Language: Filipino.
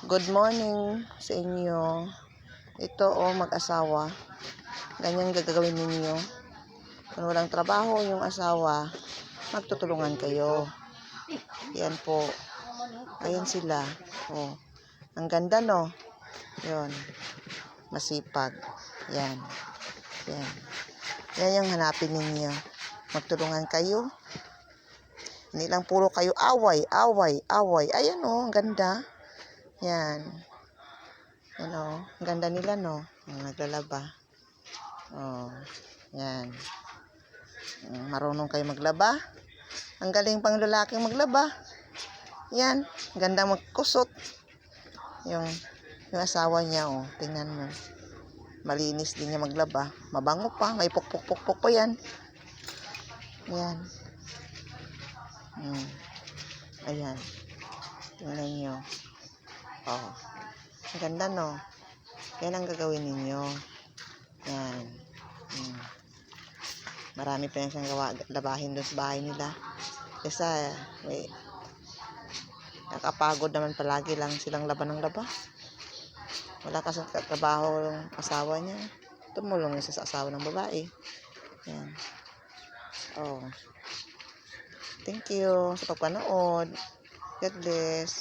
Good morning sa inyo. Ito mag-asawa. Ganyan gagawin ninyo. Kung walang trabaho yung asawa, magtutulungan kayo. Yan po. Ayan sila. Oh. Ang ganda no? Yun. Masipag. Yan. Yan. Yan yung hanapin ninyo. Magtulungan kayo. Hindi lang puro kayo away. Ayan ang ganda. Yan. Ang ganda nila no. Naglalaba. Yan. Marunong kayo maglaba. Ang galing pang lalaking maglaba. Yan. Ganda magkusot. Yung asawa niya tingnan mo. Malinis din niya maglaba. Mabango pa. May pukpuk pa yan. Yan. Ayan. Tingnan nyo. Ang ganda no. Yan ang gagawin ninyo. Yan. Marami pa yan siyang labahin doon sa bahay nila. Kasi nakapagod naman palagi lang silang laban ng laba. Wala kasi trabaho yung asawa niya. Tumulong niya sa asawa ng babae. Yan. Thank you sa pagpanood. God bless.